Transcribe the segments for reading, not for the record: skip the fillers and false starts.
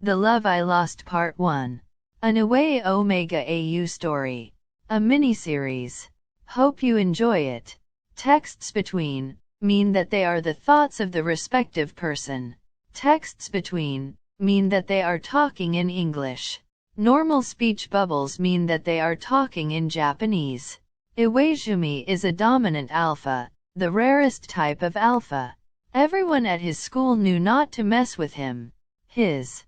The Love I Lost Part 1. An Iwaoi Omega AU story. A mini-series. Hope you enjoy it. Texts between mean that they are the thoughts of the respective person. Texts between mean that they are talking in English. Normal speech bubbles mean that they are talking in Japanese. Iwaizumi is a dominant alpha, the rarest type of alpha. Everyone at his school knew not to mess with him. His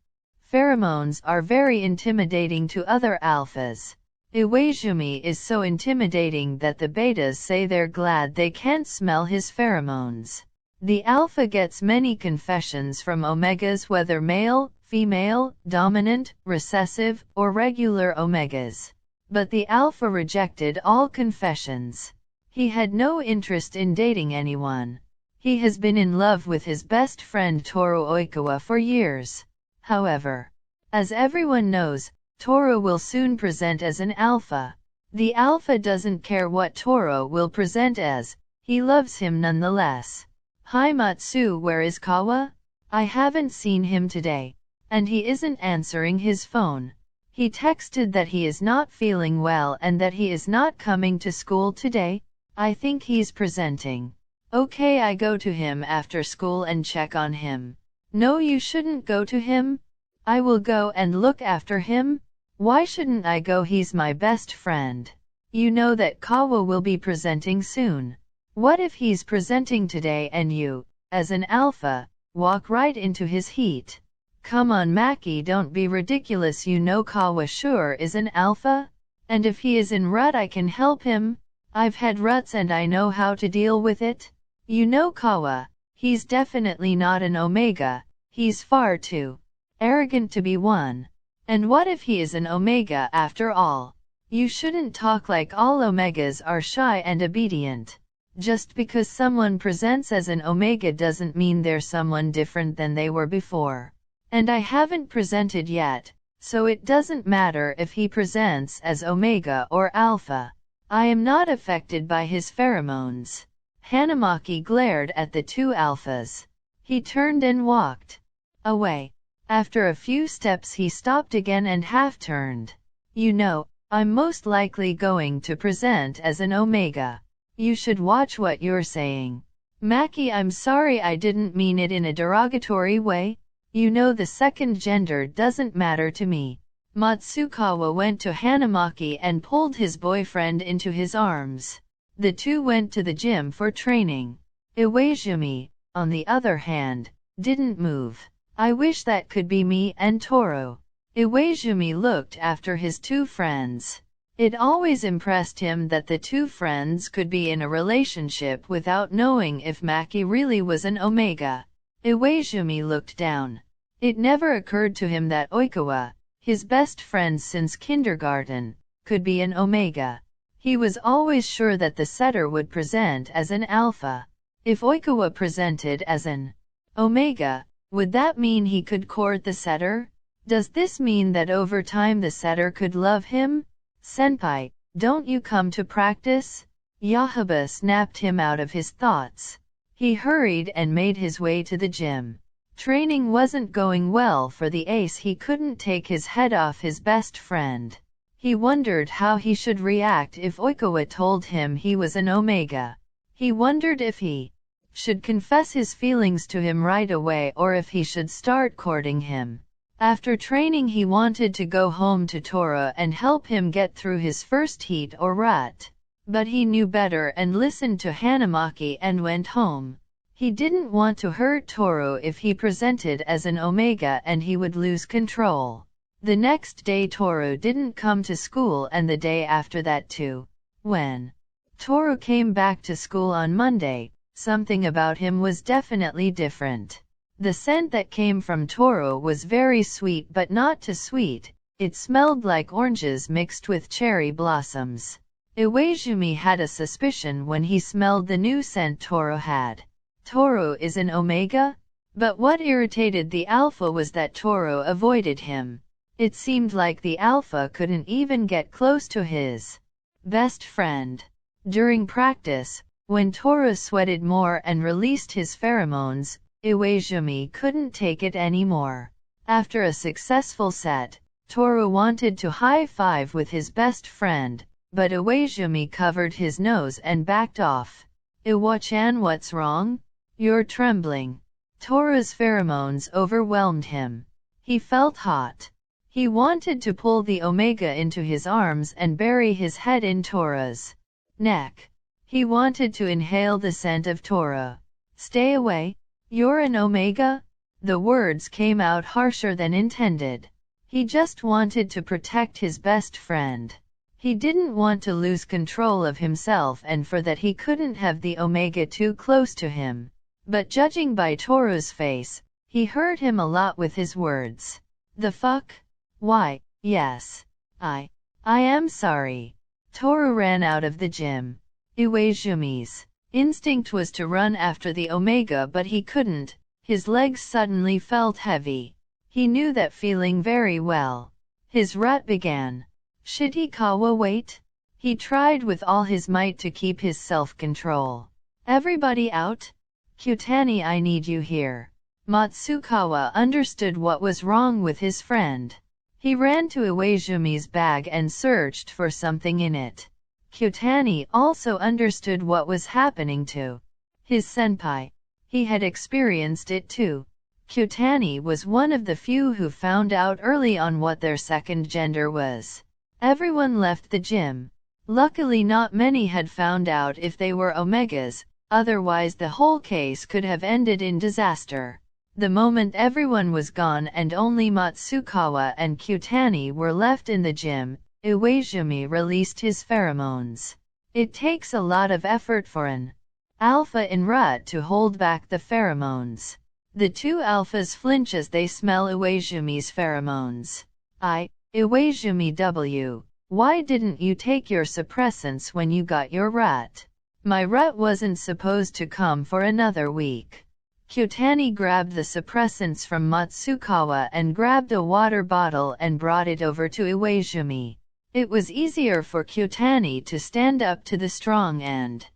pheromones are very intimidating to other alphas. Iwaizumi is so intimidating that the betas say they're glad they can't smell his pheromones. The alpha gets many confessions from omegas, whether male, female, dominant, recessive, or regular omegas. But the alpha rejected all confessions. He had no interest in dating anyone. He has been in love with his best friend Toru Oikawa for years. However, as everyone knows, Toru will soon present as an alpha. The alpha doesn't care what Toru will present as, he loves him nonetheless. Hi Matsu, where is Kawa? I haven't seen him today. And he isn't answering his phone. He texted that he is not feeling well and that he is not coming to school today. I think he's presenting. Okay, I go to him after school and check on him. No, you shouldn't go to him. I will go and look after him. Why shouldn't I go? He's my best friend. You know that Kawa will be presenting soon. What if he's presenting today and you, as an alpha, walk right into his heat? Come on Maki, don't be ridiculous. You know Kawa sure is an alpha? And if he is in rut, I can help him. I've had ruts and I know how to deal with it. You know Kawa, he's definitely not an omega, he's far too arrogant to be one. And what if he is an omega after all? You shouldn't talk like all omegas are shy and obedient. Just because someone presents as an omega doesn't mean they're someone different than they were before. And I haven't presented yet, so it doesn't matter if he presents as omega or alpha. I am not affected by his pheromones. Hanamaki glared at the two alphas. He turned and walked away. After a few steps he stopped again and half-turned. You know, I'm most likely going to present as an omega. You should watch what you're saying. Maki, I'm sorry, I didn't mean it in a derogatory way. You know the second gender doesn't matter to me. Matsukawa went to Hanamaki and pulled his boyfriend into his arms. The two went to the gym for training. Iwaizumi, on the other hand, didn't move. I wish that could be me and Toru. Iwaizumi looked after his two friends. It always impressed him that the two friends could be in a relationship without knowing if Maki really was an omega. Iwaizumi looked down. It never occurred to him that Oikawa, his best friend since kindergarten, could be an omega. He was always sure that the setter would present as an alpha. If Oikawa presented as an omega, would that mean he could court the setter? Does this mean that over time the setter could love him? Senpai, don't you come to practice? Yahaba snapped him out of his thoughts. He hurried and made his way to the gym. Training wasn't going well for the ace. He couldn't take his head off his best friend. He wondered how he should react if Oikawa told him he was an omega. He wondered if he should confess his feelings to him right away or if he should start courting him. After training he wanted to go home to Toru and help him get through his first heat or rut. But he knew better and listened to Hanamaki and went home. He didn't want to hurt Toru if he presented as an omega and he would lose control. The next day Toru didn't come to school and the day after that too. When Toru came back to school on Monday, something about him was definitely different. The scent that came from Toru was very sweet but not too sweet. It smelled like oranges mixed with cherry blossoms. Iwaizumi had a suspicion when he smelled the new scent Toru had. Toru is an omega? But what irritated the alpha was that Toru avoided him. It seemed like the alpha couldn't even get close to his best friend. During practice, when Toru sweated more and released his pheromones, Iwaizumi couldn't take it anymore. After a successful set, Toru wanted to high-five with his best friend, but Iwaizumi covered his nose and backed off. Iwa-chan, what's wrong? You're trembling. Toru's pheromones overwhelmed him. He felt hot. He wanted to pull the Omega into his arms and bury his head in Toru's neck. He wanted to inhale the scent of Toru. Stay away. You're an Omega? The words came out harsher than intended. He just wanted to protect his best friend. He didn't want to lose control of himself, and for that he couldn't have the Omega too close to him. But judging by Toru's face, he hurt him a lot with his words. The fuck? Why, yes. I am sorry. Toru ran out of the gym. Iwaizumi's instinct was to run after the Omega, but he couldn't. His legs suddenly felt heavy. He knew that feeling very well. His rut began. Shitikawa, wait. He tried with all his might to keep his self-control. Everybody out? Kyutani, I need you here. Matsukawa understood what was wrong with his friend. He ran to Iwaizumi's bag and searched for something in it. Kyutani also understood what was happening to his senpai. He had experienced it too. Kyutani was one of the few who found out early on what their second gender was. Everyone left the gym. Luckily not many had found out if they were Omegas, otherwise the whole case could have ended in disaster. The moment everyone was gone and only Matsukawa and Kyutani were left in the gym, Iwaizumi released his pheromones. It takes a lot of effort for an alpha in rut to hold back the pheromones. The two alphas flinch as they smell Iwaizumi's pheromones. Iwaizumi W. Why didn't you take your suppressants when you got your rut? My rut wasn't supposed to come for another week. Kyutani grabbed the suppressants from Matsukawa and grabbed a water bottle and brought it over to Iwaizumi. It was easier for Kyutani to stand up to the strong and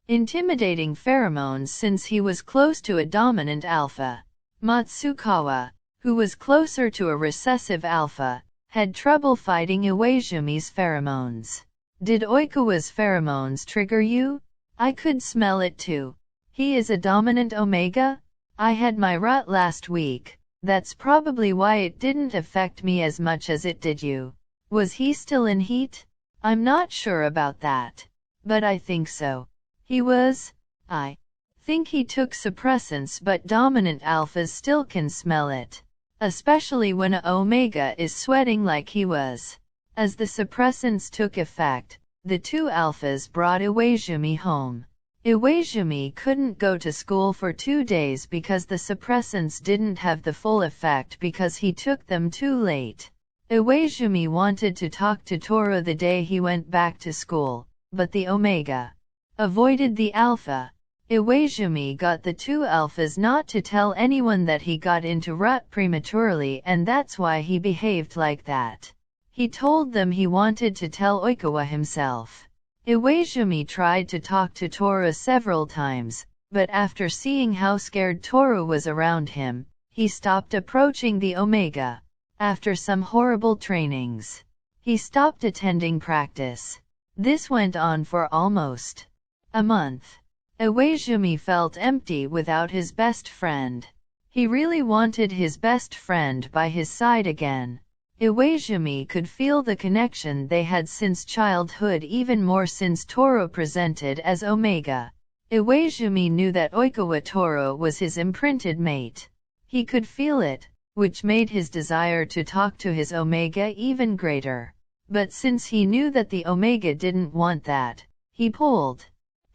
intimidating pheromones since he was close to a dominant alpha. Matsukawa, who was closer to a recessive alpha, had trouble fighting Iwaizumi's pheromones. Did Oikawa's pheromones trigger you? I could smell it too. He is a dominant Omega? I had my rut last week. That's probably why it didn't affect me as much as it did you. Was he still in heat? I'm not sure about that. But I think so. He was? I think he took suppressants, but dominant alphas still can smell it. Especially when a Omega is sweating like he was. As the suppressants took effect, the two alphas brought Iwaizumi home. Iwaizumi couldn't go to school for 2 days because the suppressants didn't have the full effect because he took them too late. Iwaizumi wanted to talk to Toru the day he went back to school, but the Omega avoided the alpha. Iwaizumi got the two alphas not to tell anyone that he got into rut prematurely, and that's why he behaved like that. He told them he wanted to tell Oikawa himself. Iwaizumi tried to talk to Toru several times, but after seeing how scared Toru was around him, he stopped approaching the Omega. After some horrible trainings, he stopped attending practice. This went on for almost a month. Iwaizumi felt empty without his best friend. He really wanted his best friend by his side again. Iwaizumi could feel the connection they had since childhood, even more since Toru presented as Omega. Iwaizumi knew that Oikawa Toru was his imprinted mate. He could feel it, which made his desire to talk to his Omega even greater. But since he knew that the Omega didn't want that, he pulled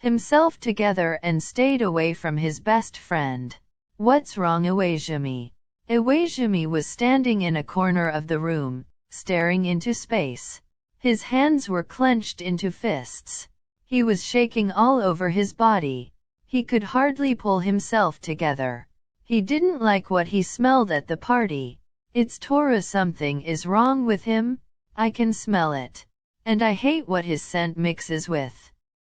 himself together and stayed away from his best friend. What's wrong, Iwaizumi? Iwaizumi was standing in a corner of the room, staring into space. His hands were clenched into fists. He was shaking all over his body. He could hardly pull himself together. He didn't like what he smelled at the party. It's Toru, something is wrong with him? I can smell it. And I hate what his scent mixes with.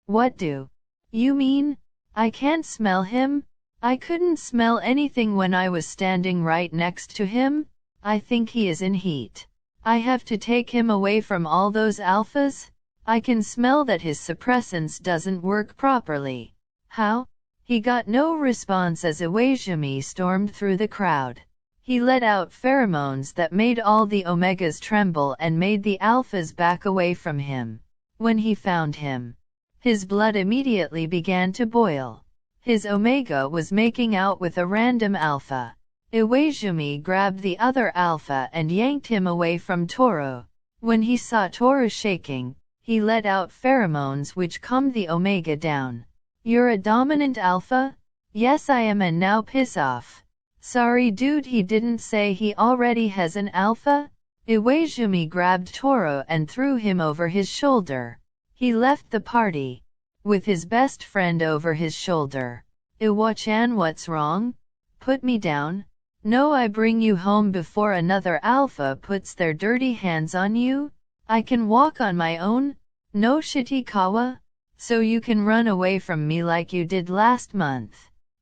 What do you mean? I can't smell him? I couldn't smell anything when I was standing right next to him? I think he is in heat. I have to take him away from all those alphas? I can smell that his suppressants doesn't work properly. How? He got no response as Iwaizumi stormed through the crowd. He let out pheromones that made all the omegas tremble and made the alphas back away from him. When he found him, his blood immediately began to boil. His omega was making out with a random alpha. Iwaizumi grabbed the other alpha and yanked him away from Toru. When he saw Toru shaking, he let out pheromones which calmed the omega down. You're a dominant alpha? Yes, I am, and now piss off. Sorry dude, he didn't say he already has an alpha? Iwaizumi grabbed Toru and threw him over his shoulder. He left the party with his best friend over his shoulder. Iwa-chan, what's wrong? Put me down? No, I bring you home before another alpha puts their dirty hands on you? I can walk on my own? No Shitikawa? So you can run away from me like you did last month.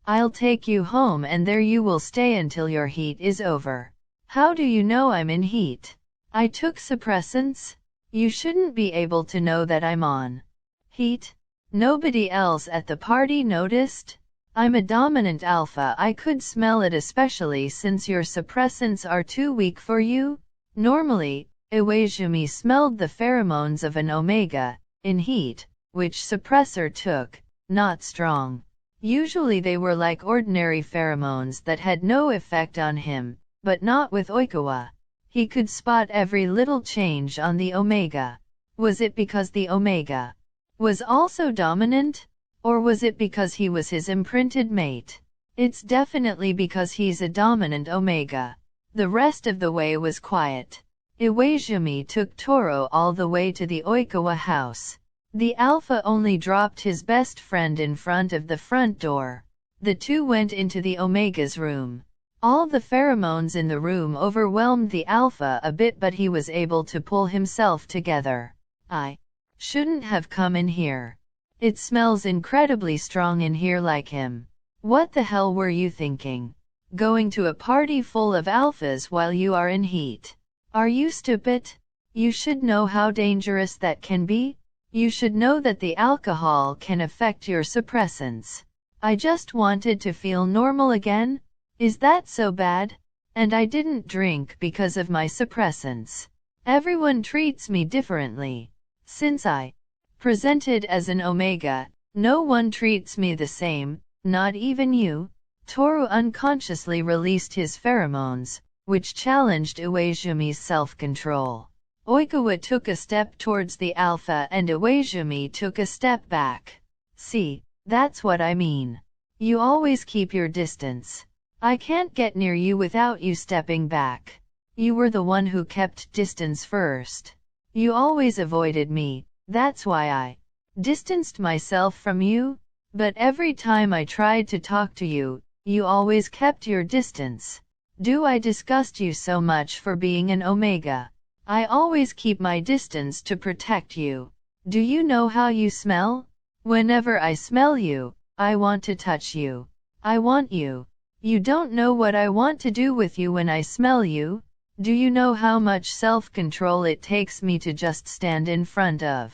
I'll take you home and there you will stay until your heat is over. How do you know I'm in heat? I took suppressants. You shouldn't be able to know that I'm on heat. Nobody else at the party noticed? I'm a dominant alpha, I could smell it, especially since your suppressants are too weak for you. Normally, Iwaizumi smelled the pheromones of an omega in heat, which suppressor took, not strong. Usually they were like ordinary pheromones that had no effect on him, but not with Oikawa. He could spot every little change on the omega. Was it because the omega was also dominant? Or was it because he was his imprinted mate? It's definitely because he's a dominant omega. The rest of the way was quiet. Iwaizumi took Toru all the way to the Oikawa house. The alpha only dropped his best friend in front of the front door. The two went into the omega's room. All the pheromones in the room overwhelmed the alpha a bit, but he was able to pull himself together. I shouldn't have come in here. It smells incredibly strong in here like him. What the hell were you thinking? Going to a party full of alphas while you are in heat? Are you stupid? You should know how dangerous that can be. You should know that the alcohol can affect your suppressants. I just wanted to feel normal again. Is that so bad? And I didn't drink because of my suppressants. Everyone treats me differently. Since I presented as an omega, no one treats me the same, not even you. Toru unconsciously released his pheromones, which challenged Iwaizumi's self-control. Oikawa took a step towards the alpha and Iwaizumi took a step back. See, that's what I mean. You always keep your distance. I can't get near you without you stepping back. You were the one who kept distance first. You always avoided me. That's why I distanced myself from you. But every time I tried to talk to you, you always kept your distance. Do I disgust you so much for being an omega? I always keep my distance to protect you. Do you know how you smell? Whenever I smell you, I want to touch you. I want you. You don't know what I want to do with you when I smell you. Do you know how much self-control it takes me to just stand in front of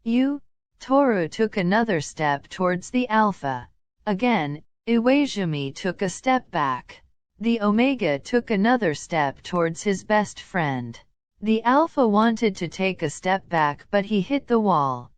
you? Toru took another step towards the alpha. Again, Iwaizumi took a step back. The omega took another step towards his best friend. The alpha wanted to take a step back, but he hit the wall.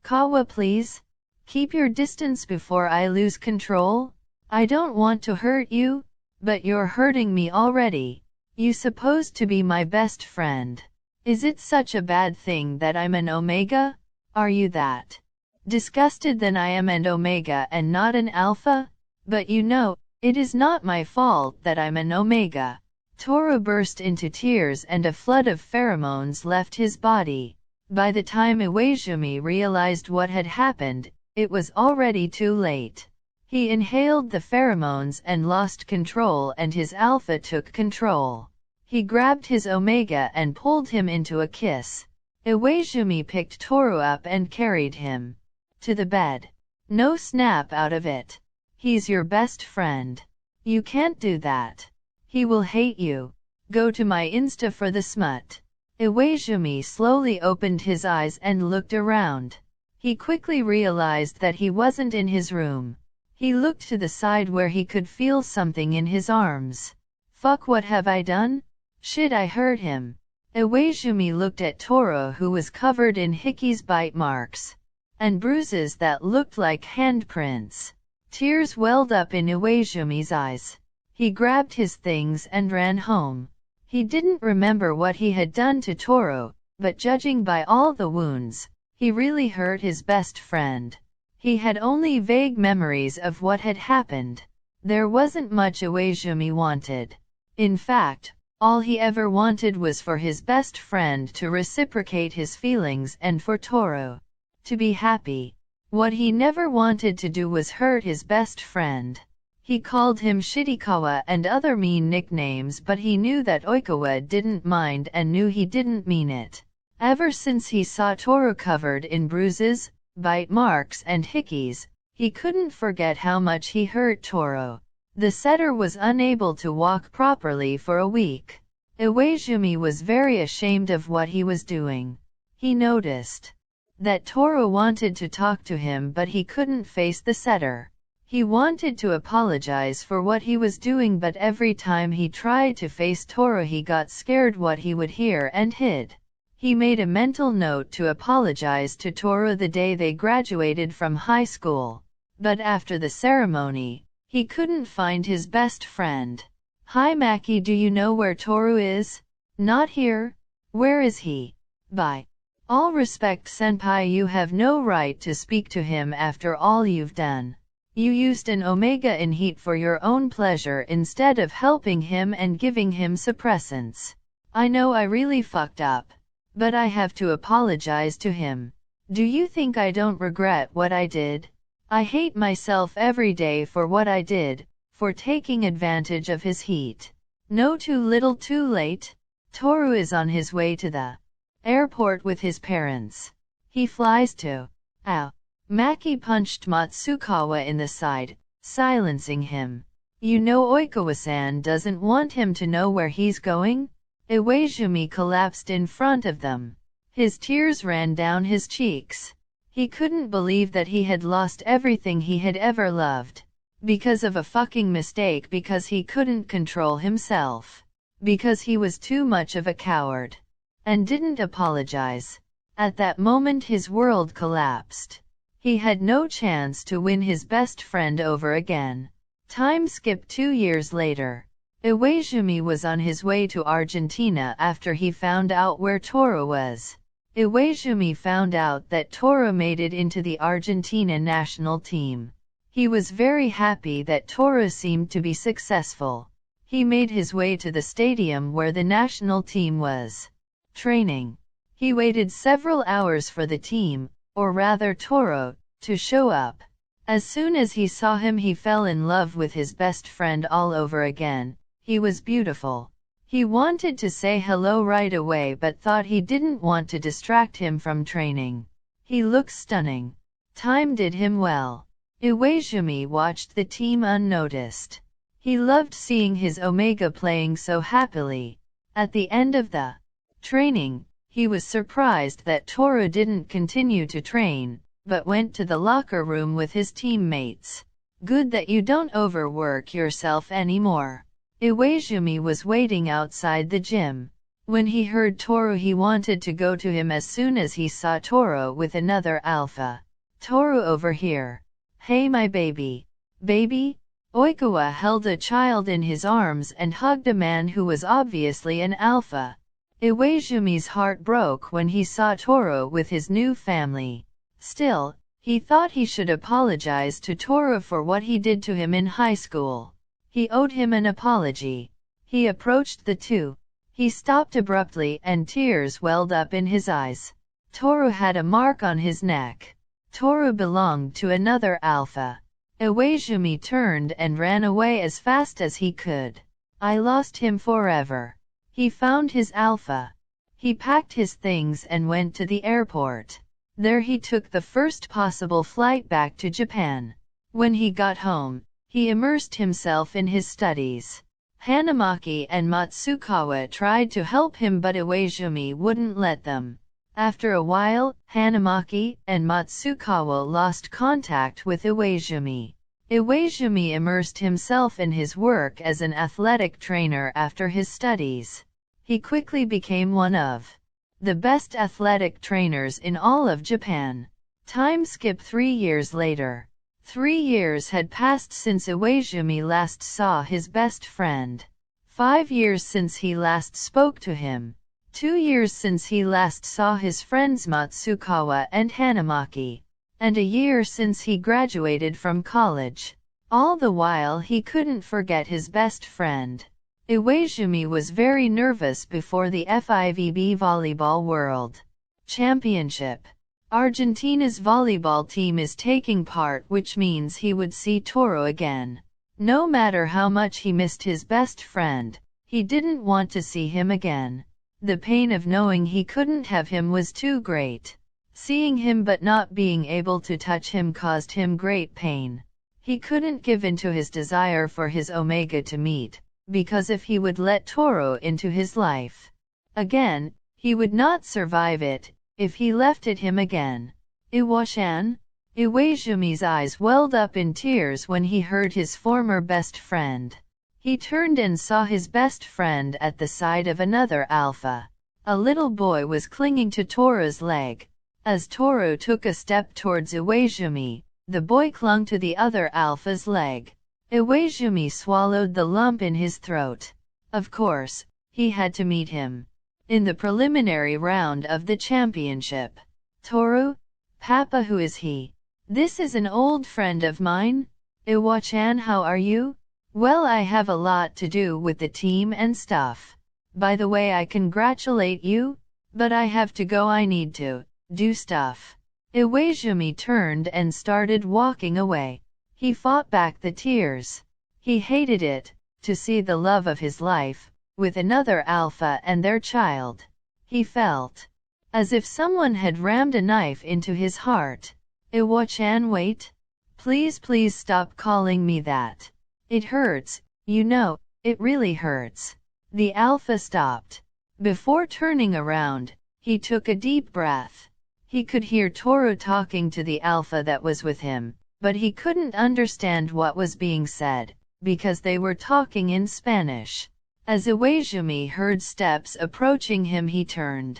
Kawa, please. Keep your distance before I lose control. I don't want to hurt you, but you're hurting me already. You supposed to be my best friend. Is it such a bad thing that I'm an omega? Are you that disgusted that I am an omega and not an alpha? But you know, it is not my fault that I'm an omega. Toru burst into tears and a flood of pheromones left his body. By the time Iwaizumi realized what had happened, it was already too late. He inhaled the pheromones and lost control, and his alpha took control. He grabbed his omega and pulled him into a kiss. Iwaizumi picked Toru up and carried him to the bed. No, snap out of it. He's your best friend. You can't do that. He will hate you. Go to my Insta for the smut. Iwaizumi slowly opened his eyes and looked around. He quickly realized that he wasn't in his room. He looked to the side where he could feel something in his arms. Fuck, what have I done? Shit, I hurt him. Iwaizumi looked at Toro, who was covered in Hickey's bite marks and bruises that looked like handprints. Tears welled up in Iwaizumi's eyes. He grabbed his things and ran home. He didn't remember what he had done to Toro, but judging by all the wounds, he really hurt his best friend. He had only vague memories of what had happened. There wasn't much Iwaizumi wanted. In fact, all he ever wanted was for his best friend to reciprocate his feelings and for Toro to be happy. What he never wanted to do was hurt his best friend. He called him Shitikawa and other mean nicknames, but he knew that Oikawa didn't mind and knew he didn't mean it. Ever since he saw Toro covered in bruises, bite marks and hickeys, he couldn't forget how much he hurt Toro. The setter was unable to walk properly for a week. Iwaizumi was very ashamed of what he was doing. He noticed that Toro wanted to talk to him, but he couldn't face the setter. He wanted to apologize for what he was doing, but every time he tried to face Toro he got scared what he would hear and hid. He made a mental note to apologize to Toro the day they graduated from high school. But after the ceremony, he couldn't find his best friend. Hi Maki, do you know where Toro is? Not here. Where is he? By all respect, senpai, you have no right to speak to him after all you've done. You used an omega in heat for your own pleasure instead of helping him and giving him suppressants. I know I really fucked up, but I have to apologize to him. Do you think I don't regret what I did? I hate myself every day for what I did, for taking advantage of his heat. No, too little too late. Toru is on his way to the airport with his parents. He flies to. Ow. Maki punched Matsukawa in the side, silencing him. You know Oikawa-san doesn't want him to know where he's going? Iwaizumi collapsed in front of them. His tears ran down his cheeks. He couldn't believe that he had lost everything he had ever loved. Because of a fucking mistake, because he couldn't control himself. Because he was too much of a coward. And didn't apologize. At that moment his world collapsed. He had no chance to win his best friend over again. Time skipped 2 years later. Iwaizumi was on his way to Argentina after he found out where Toro was. Iwaizumi found out that Toro made it into the Argentina national team. He was very happy that Toro seemed to be successful. He made his way to the stadium where the national team was training. He waited several hours for the team, or rather Toro, to show up. As soon as he saw him he fell in love with his best friend all over again. He was beautiful. He wanted to say hello right away but thought he didn't want to distract him from training. He looked stunning. Time did him well. Iwaizumi watched the team unnoticed. He loved seeing his Omega playing so happily. At the end of the training, he was surprised that Toro didn't continue to train, but went to the locker room with his teammates. Good that you don't overwork yourself anymore. Iwaizumi was waiting outside the gym. When he heard Toro he wanted to go to him as soon as he saw Toro with another alpha. Toro, over here. Hey my baby. Baby? Oikawa held a child in his arms and hugged a man who was obviously an alpha. Iwaizumi's heart broke when he saw Toro with his new family. Still, he thought he should apologize to Toro for what he did to him in high school. He owed him an apology. He approached the two. He stopped abruptly and tears welled up in his eyes. Toro had a mark on his neck. Toro belonged to another alpha. Iwaizumi turned and ran away as fast as he could. I lost him forever. He found his alpha. He packed his things and went to the airport. There he took the first possible flight back to Japan. When he got home, he immersed himself in his studies. Hanamaki and Matsukawa tried to help him, but Iwaizumi wouldn't let them. After a while, Hanamaki and Matsukawa lost contact with Iwaizumi. Iwaizumi immersed himself in his work as an athletic trainer after his studies. He quickly became one of the best athletic trainers in all of Japan. Time skip 3 years later. 3 years had passed since Iwaizumi last saw his best friend. 5 years since he last spoke to him. 2 years since he last saw his friends Matsukawa and Hanamaki. And a year since he graduated from college. All the while he couldn't forget his best friend. Iwaizumi was very nervous before the FIVB Volleyball World Championship. Argentina's volleyball team is taking part, which means he would see Toro again. No matter how much he missed his best friend, he didn't want to see him again. The pain of knowing he couldn't have him was too great. Seeing him but not being able to touch him caused him great pain. He couldn't give in to his desire for his Omega to meet, because if he would let Toro into his life again, he would not survive it. If he left it him again. Iwasan? Iwaizumi's eyes welled up in tears when he heard his former best friend. He turned and saw his best friend at the side of another alpha. A little boy was clinging to Toro's leg. As Toro took a step towards Iwaizumi, the boy clung to the other alpha's leg. Iwaizumi swallowed the lump in his throat. Of course, he had to meet him in the preliminary round of the championship. Toro? Papa, who is he? This is an old friend of mine. Iwa-chan, how are you? Well, I have a lot to do with the team and stuff. By the way, I congratulate you, but I have to go. I need to do stuff. Iwaizumi turned and started walking away. He fought back the tears. He hated it, to see the love of his life with another alpha and their child. He felt as if someone had rammed a knife into his heart. Iwa-chan, wait. Please stop calling me that. It hurts, you know, it really hurts. The alpha stopped. Before turning around, he took a deep breath. He could hear Toro talking to the alpha that was with him, but he couldn't understand what was being said, because they were talking in Spanish. As Iwaizumi heard steps approaching him, he turned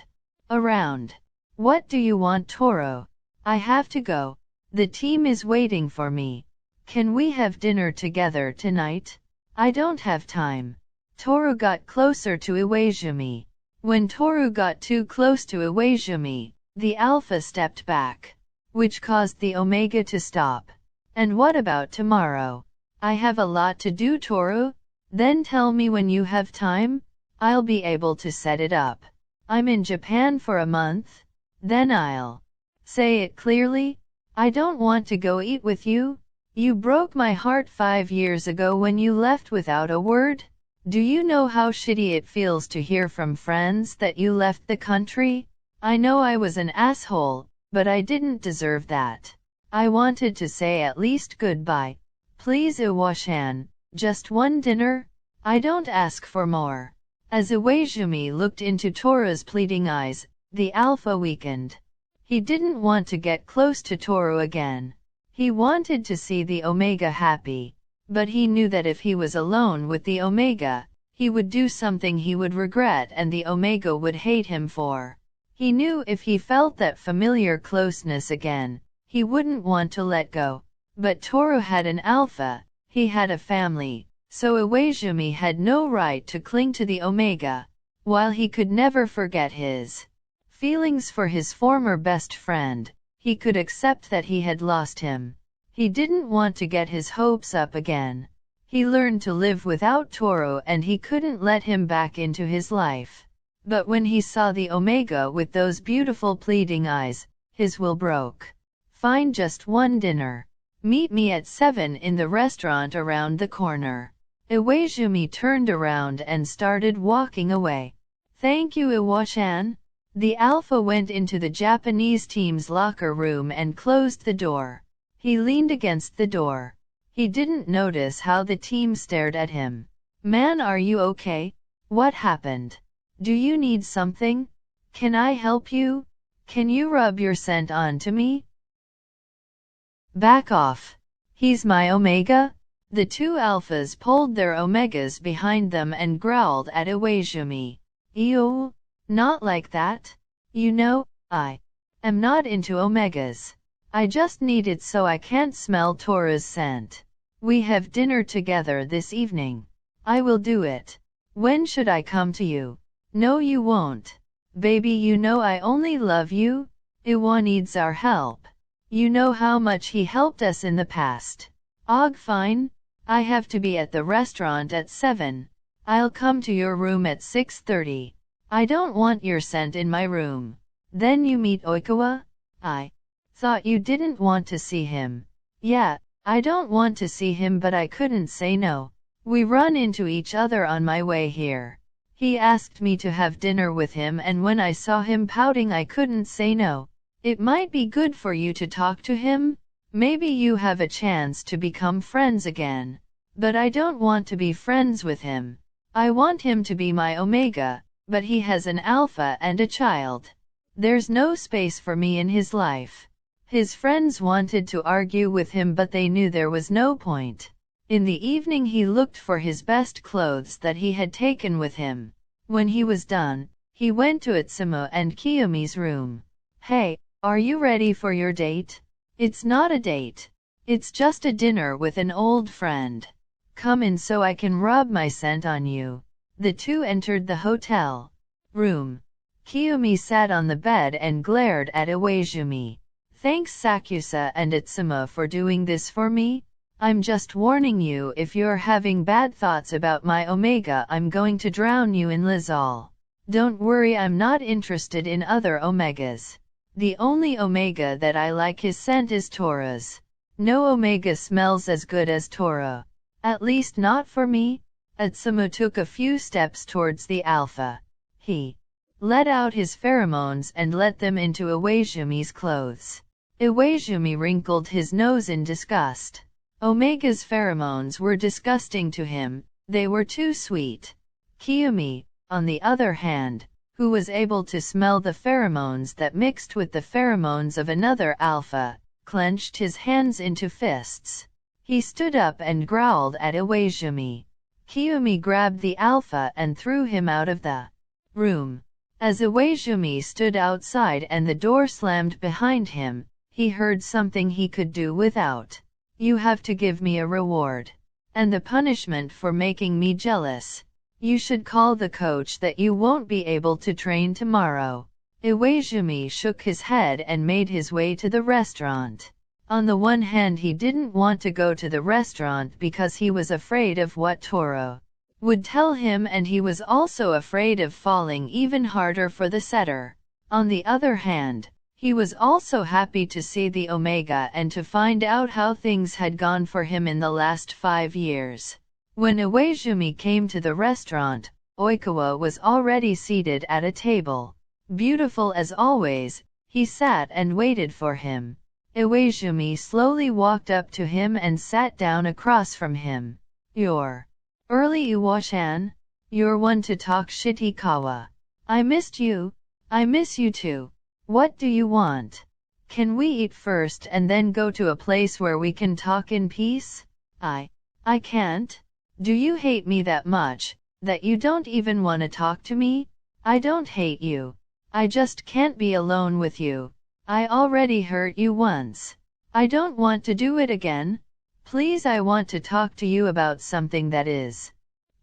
around. What do you want, Toro? I have to go. The team is waiting for me. Can we have dinner together tonight? I don't have time. Toro got closer to Iwaizumi. When Toro got too close to Iwaizumi, the alpha stepped back, which caused the Omega to stop. And what about tomorrow? I have a lot to do, Toro. Then tell me when you have time. I'll be able to set it up. I'm in Japan for a month. Then I'll say it clearly. I don't want to go eat with you. You broke my heart 5 years ago when you left without a word. Do you know how shitty it feels to hear from friends that you left the country? I know I was an asshole, but I didn't deserve that. I wanted to say at least goodbye. Please, Iwa-chan. Just one dinner? I don't ask for more. As Iwaizumi looked into Toro's pleading eyes, the alpha weakened. He didn't want to get close to Toro again. He wanted to see the Omega happy. But he knew that if he was alone with the Omega, he would do something he would regret and the Omega would hate him for. He knew if he felt that familiar closeness again, he wouldn't want to let go. But Toro had an alpha. He had a family, so Iwaizumi had no right to cling to the Omega. While he could never forget his feelings for his former best friend, he could accept that he had lost him. He didn't want to get his hopes up again. He learned to live without Toro and he couldn't let him back into his life. But when he saw the Omega with those beautiful pleading eyes, his will broke. Fine, just one dinner. Meet me at 7 in the restaurant around the corner. Iwaizumi turned around and started walking away. Thank you, Iwa-chan. The alpha went into the Japanese team's locker room and closed the door. He leaned against the door. He didn't notice how the team stared at him. Man, are you okay? What happened? Do you need something? Can I help you? Can you rub your scent onto me? Back off. He's my omega? The two alphas pulled their omegas behind them and growled at Iwaizumi. Ew, not like that. You know, I am not into omegas. I just need it so I can't smell Tora's scent. We have dinner together this evening. I will do it. When should I come to you? No, you won't. Baby, you know I only love you. Iwa needs our help. You know how much he helped us in the past. Og, fine. I have to be at the restaurant at 7. I'll come to your room at 6:30. I don't want your scent in my room. Then you meet Oikawa? I thought you didn't want to see him. Yeah, I don't want to see him, but I couldn't say no. We run into each other on my way here. He asked me to have dinner with him, and when I saw him pouting I couldn't say no. It might be good for you to talk to him. Maybe you have a chance to become friends again. But I don't want to be friends with him. I want him to be my omega, but he has an alpha and a child. There's no space for me in his life. His friends wanted to argue with him, but they knew there was no point. In the evening he looked for his best clothes that he had taken with him. When he was done, he went to Itsumo and Kiyomi's room. Hey, are you ready for your date? It's not a date. It's just a dinner with an old friend. Come in so I can rub my scent on you. The two entered the hotel room. Kiyomi sat on the bed and glared at Iwaizumi. Thanks Sakusa and Itsumo for doing this for me. I'm just warning you, if you're having bad thoughts about my omega, I'm going to drown you in Lizal. Don't worry, I'm not interested in other omegas. The only omega that I like his scent is Tora's. No omega smells as good as Tora. At least not for me. Itsumo took a few steps towards the alpha. He let out his pheromones and let them into Iwaizumi's clothes. Iwaizumi wrinkled his nose in disgust. Omega's pheromones were disgusting to him, they were too sweet. Kiyomi, on the other hand, who was able to smell the pheromones that mixed with the pheromones of another alpha, clenched his hands into fists. He stood up and growled at Iwaizumi. Kiyomi grabbed the alpha and threw him out of the room. As Iwaizumi stood outside and the door slammed behind him, he heard something he could do without. You have to give me a reward. And the punishment for making me jealous. You should call the coach that you won't be able to train tomorrow. Iwaizumi shook his head and made his way to the restaurant. On the one hand, he didn't want to go to the restaurant because he was afraid of what Toro would tell him, and he was also afraid of falling even harder for the setter. On the other hand, he was also happy to see the omega and to find out how things had gone for him in the last 5 years. When Iwaizumi came to the restaurant, Oikawa was already seated at a table. Beautiful as always, he sat and waited for him. Iwaizumi slowly walked up to him and sat down across from him. You're early, Iwa-chan. You're one to talk shit, Ikawa. I missed you. I miss you too. What do you want? Can we eat first and then go to a place where we can talk in peace? I can't. Do you hate me that much, that you don't even want to talk to me? I don't hate you. I just can't be alone with you. I already hurt you once. I don't want to do it again. Please, I want to talk to you about something that is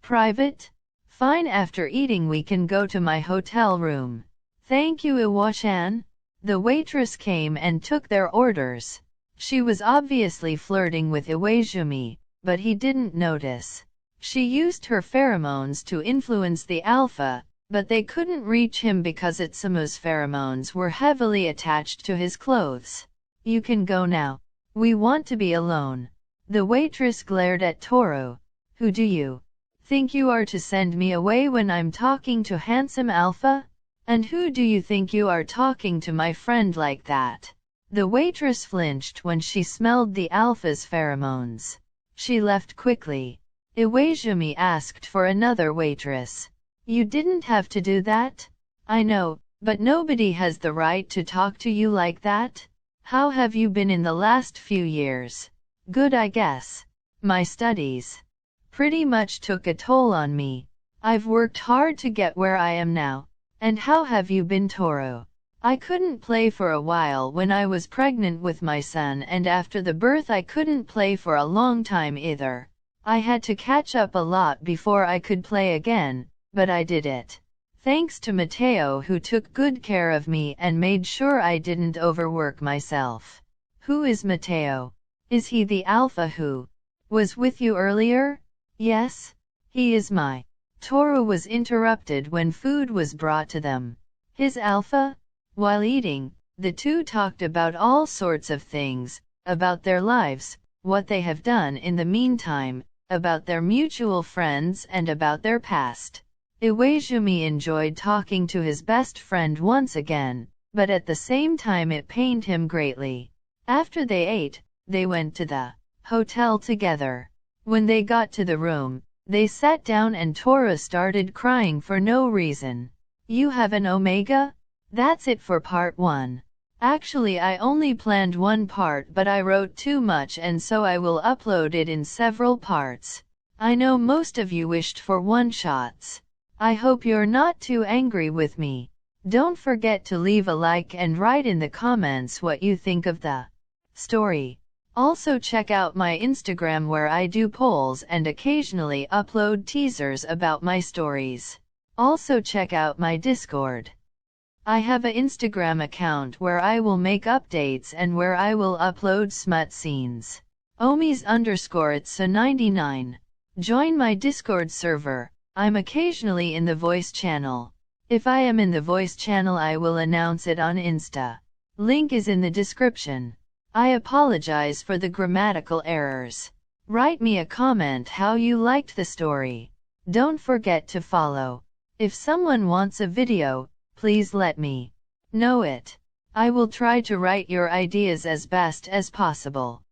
private. Fine, after eating we can go to my hotel room. Thank you, Iwa-chan. The waitress came and took their orders. She was obviously flirting with Iwaizumi, but he didn't notice. She used her pheromones to influence the alpha, but they couldn't reach him because Itsumo's pheromones were heavily attached to his clothes. You can go now. We want to be alone. The waitress glared at Toru. Who do you think you are to send me away when I'm talking to handsome alpha? And who do you think you are talking to my friend like that? The waitress flinched when she smelled the alpha's pheromones. She left quickly. Iwaizumi asked for another waitress. You didn't have to do that? I know, but nobody has the right to talk to you like that. How have you been in the last few years? Good, I guess. My studies pretty much took a toll on me. I've worked hard to get where I am now. And how have you been, Toru? I couldn't play for a while when I was pregnant with my son, and after the birth I couldn't play for a long time either. I had to catch up a lot before I could play again, but I did it. Thanks to Mateo, who took good care of me and made sure I didn't overwork myself. Who is Mateo? Is he the alpha who was with you earlier? Yes, he is my. Toru was interrupted when food was brought to them. His alpha? While eating, the two talked about all sorts of things, about their lives, what they have done in the meantime, about their mutual friends and about their past. Iwaizumi enjoyed talking to his best friend once again, but at the same time it pained him greatly. After they ate, they went to the hotel together. When they got to the room, they sat down and Toru started crying for no reason. You have an omega? That's it for part 1. Actually, I only planned one part, but I wrote too much and so I will upload it in several parts. I know most of you wished for one-shots. I hope you're not too angry with me. Don't forget to leave a like and write in the comments what you think of the story. Also check out my Instagram where I do polls and occasionally upload teasers about my stories. Also check out my Discord. I have an Instagram account where I will make updates and where I will upload smut scenes. Omis_Itsa99. Join my Discord server. I'm occasionally in the voice channel. If I am in the voice channel I will announce it on Insta. Link is in the description. I apologize for the grammatical errors. Write me a comment how you liked the story. Don't forget to follow. If someone wants a video, please let me know it. I will try to write your ideas as best as possible.